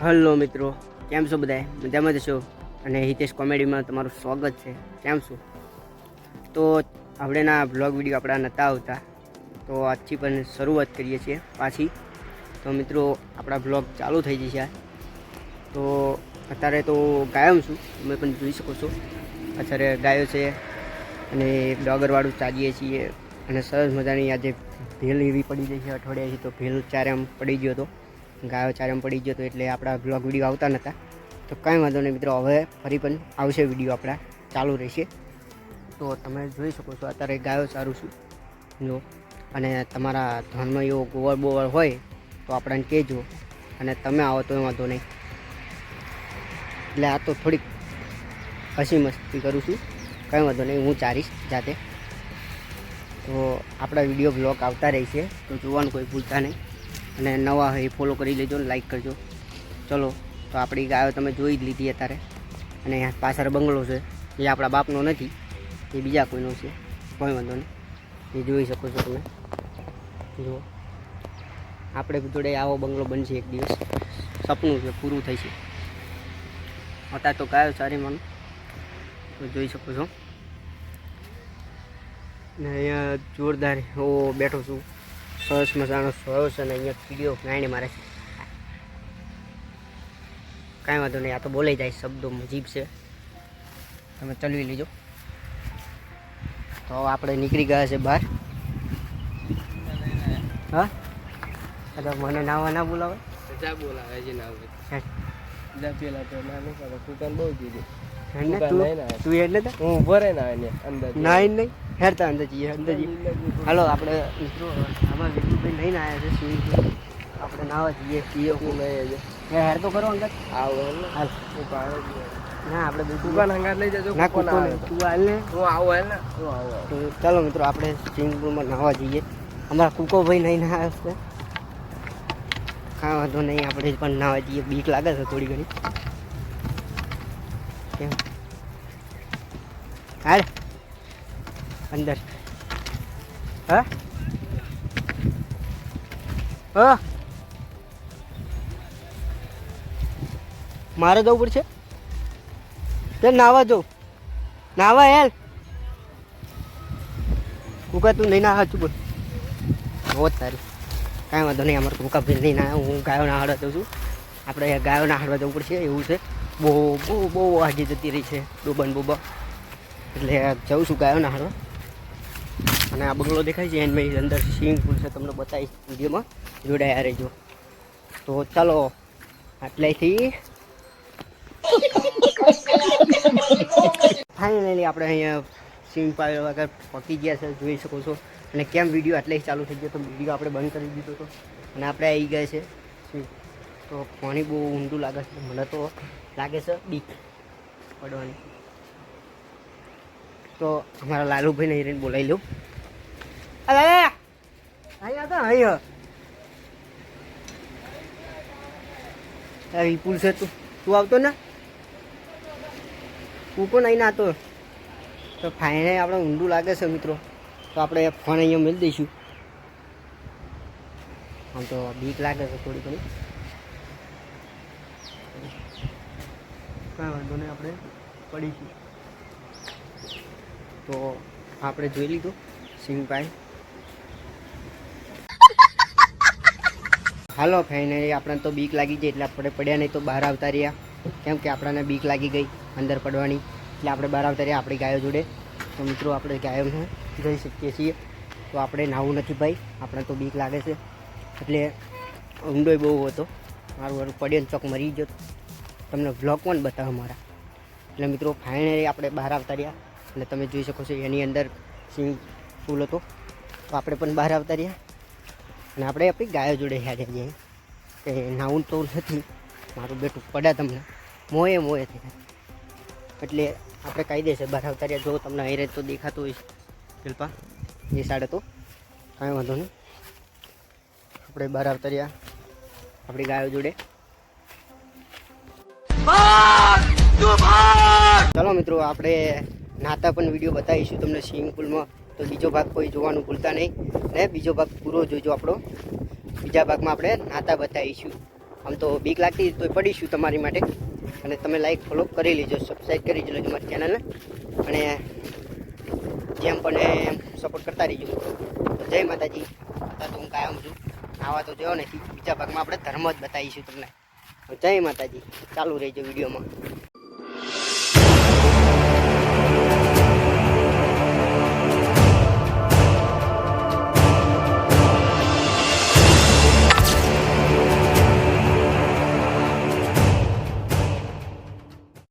Hello મિત્રો, કેમ છો બધા? મજામાં જશો? અને હિતેશ કોમેડીમાં તમારું સ્વાગત છે. કેમ છો? તો આવડેના બ્લોગ વિડીયો આપણા નહોતા આવતા, તો આજથી પણ શરૂઆત કરીએ છીએ પાછી. તો મિત્રો આપણા બ્લોગ ચાલુ થઈ જશે. તો અત્યારે તો ગાયમ છું, તમે પણ જોઈ શકો છો. અત્યારે ગાયો છે અને ડોગરવાળું ચાલીએ છીએ. અને સરસ મજાની આજે ભેલ એવી પડી ગઈ છે અઠવાડિયાથી. તો ભેલ ચારે પડી ગયો હતો, ગાયો ચારેમ પડી ગયો હતો, એટલે આપણા બ્લોગ વિડીયો આવતા નહોતા. તો કાંઈ વાંધો નહીં મિત્રો, હવે ફરી પણ આવશે વિડીયો, આપણા ચાલુ રહેશે. તો તમે જોઈ શકો છો અત્યારે ગાયો ચારું છું જો. અને તમારા ધ્યાનમાં એવો ગોવર બોવર હોય તો આપણને કહેજો, અને તમે આવો તો વાંધો નહીં. એટલે આ તો થોડીક હસી મસ્તી કરું છું, કંઈ વાંધો નહીં, હું ચારીશ જાતે. તો આપણા વિડીયો બ્લોગ આવતા રહેશે, તો જોવાનું કોઈ ભૂલતા નહીં. અને નવા હોય ફોલો કરી લેજો, લાઈક કરજો. ચલો, તો આપણી ગાયો તમે જોઈ જ લીધી અત્યારે. અને પાછળ બંગલો છે, એ આપણા બાપનો નથી, એ બીજા કોઈનો છે. કોઈ વાંધો નહીં, એ જોઈ શકો છો તમે. જુઓ, આપણે જોડે આવો બંગલો બનશે એક દિવસ, સપનું છે, પૂરું થશે. અત્યારે તો ગાયો સારી માનો, તો જોઈ શકો છો. ને અહીંયા જોરદાર હું બેઠો છું, સરસ મજાનો સરસ. અને અહીંયા કીડીઓ ગાયને મારે છે. કાંઈ વાંધો નહીં, આ તો બોલાઈ જાય, શબ્દો મજીબ છે, તમે ચલવી લીજો. તો આપણે નીકળી ગયા છે બહાર. હા, અરે મને નાવા ના બોલાવે, બોલાવે છે ના પેલા તો ના નહીં કરે, તું તને બહુ કીધું. તું એટલે હું ભરે ના અંદર ના નહીં હેરતા અંદર જઈએ, અંદર જઈએ. હાલો આપણે મિત્રો આમાં વિજુભાઈ લઈને આવ્યા છે સ્વિમિંગ પુલ, આપણે નાવા જઈએ પીએ. હું નહીં હેર તો કરો અંદર. આવું હાલ ના આપણે દુકાન હંગાર લઈ જજો. ના કૂકો નહીં, તું હાલ ને. હું આવું હેલ ને હું આવું. તો ચાલો મિત્રો આપણે સ્વિમિંગ પુલમાં નાહવા જઈએ. અમારા કૂકો ભાઈ નહીં નાહ્યા છે, કાંઈ વાંધો નહીં, આપણે પણ નાહવા જઈએ. બીક લાગે છે થોડી ઘણી. કેમ હાલ અંદર. હા હા, મારે જવું પડશે તે નાવા જવું. નાવા હેલ કુકા, તું નહીં ના ચૂપ બહુ જ તારી. કાંઈ વાંધો નહીં, અમારે કુકા ભાઈ નહીં ના, હું ગાયો નાહાડવા જઉં છું. આપણે ગાયો નાહાડવા જવું પડશે એવું છે. બહુ બહુ બહુ આગી જતી રહી છે ડોબન બોબા, એટલે જઉં છું ગાયો નાહાડવા. અને આ બંગલો દેખાય છે એની અંદર સ્વિમિંગ પુલ છે, તમને બતાવીશ વિડીયોમાં, જોડાયા રહેજો. તો ચાલો આટલેથી ફાઇનલી આપણે અહીંયા સ્વિમિંગ પુલ વગર પહોંચી ગયા છે, જોઈ શકો છો. અને કેમ વિડીયો એટલે ચાલુ થઈ ગયો, તો વિડીયો આપણે બંધ કરી દીધો હતો અને આપણે આવી ગયા છે. તો પાણી બહુ ઊંડું લાગે છે, મને તો લાગે છે બીક પડવાની. તો અમારા લાલુભાઈ નહીં રહીને બોલાવી લઉં. અહીંયા હતા અહીંયા વિપુલ છે, તું આવતો ને, કૂકો નહીં નાતો. તો ફાઇનલી આપણે ઊંડું લાગે છે મિત્રો, તો આપણે ફોન અહીંયા મેળ દઈશું. આમ તો બીક લાગે છે થોડી ઘણી, કાંઈ વાંધો નહીં, આપણે પડીશું. તો આપણે જોઈ લીધું સિંગભાઈ. હાલો ફાઇનલી આપણે તો બીક લાગી ગઈ, એટલે આપણે પડ્યા નહીં, તો બહાર આવતા રહ્યા. કેમ કે આપણને બીક લાગી ગઈ અંદર પડવાની, એટલે આપણે બહાર આવતા રહ્યા આપણી ગાયો જોડે. તો મિત્રો આપણે ગાયોને જઈ શકીએ છીએ. તો આપણે નાવું નથી ભાઈ, આપણે તો બીક લાગે છે, એટલે ઊંડોય બહુ હતો. મારું વારું પડ્યો ચોક મરી ગયો, તમને વ્લોગ પણ બતાવો મારા. એટલે મિત્રો ફાઇનલી આપણે બહાર આવતા રહ્યા, અને તમે જોઈ શકો છો એની અંદર સ્વિમિંગ પુલ હતો. તો આપણે પણ બહાર આવતા રહ્યા, અને આપણે આપણી ગાયો જોડે હેડે જઈએ. કે નાવું તો નથી, મારું બેટું પડ્યા તમને મોએ થઈ જાય, એટલે આપણે કાયદેસર બહાર આવતા રહ્યા. જો તમને અહીં તો દેખાતું હોય શિલ્પા એ સાડે, તો કાંઈ વાંધો નહીં, આપણે બહાર આવતા રહ્યા આપણી ગાયો જોડે. ચાલો મિત્રો આપણે નાતા પણ વિડીયો બતાવીશું તમને સ્વિમિંગ પુલમાં. તો બીજો ભાગ કોઈ જોવાનું ભૂલતા નહીં, ને બીજો ભાગ પૂરો જોજો આપણો. બીજા ભાગમાં આપણે નાતા બતાવીશું. આમ તો બીક લાગતી તો પડીશું તમારી માટે, અને તમે લાઈક ફોલો કરી લેજો, સબસ્ક્રાઈબ કરી લેજો મારી ચેનલને, અને જેમ પણ એમ સપોર્ટ કરતા રહીજો. તો જય માતાજી. તો હું કાયમ છું, આવા તો જોયો નથી, બીજા ભાગમાં આપણે ધર્મ જ બતાવીશું તમને. જય માતાજી. ચાલુ રહેજો વિડીયોમાં.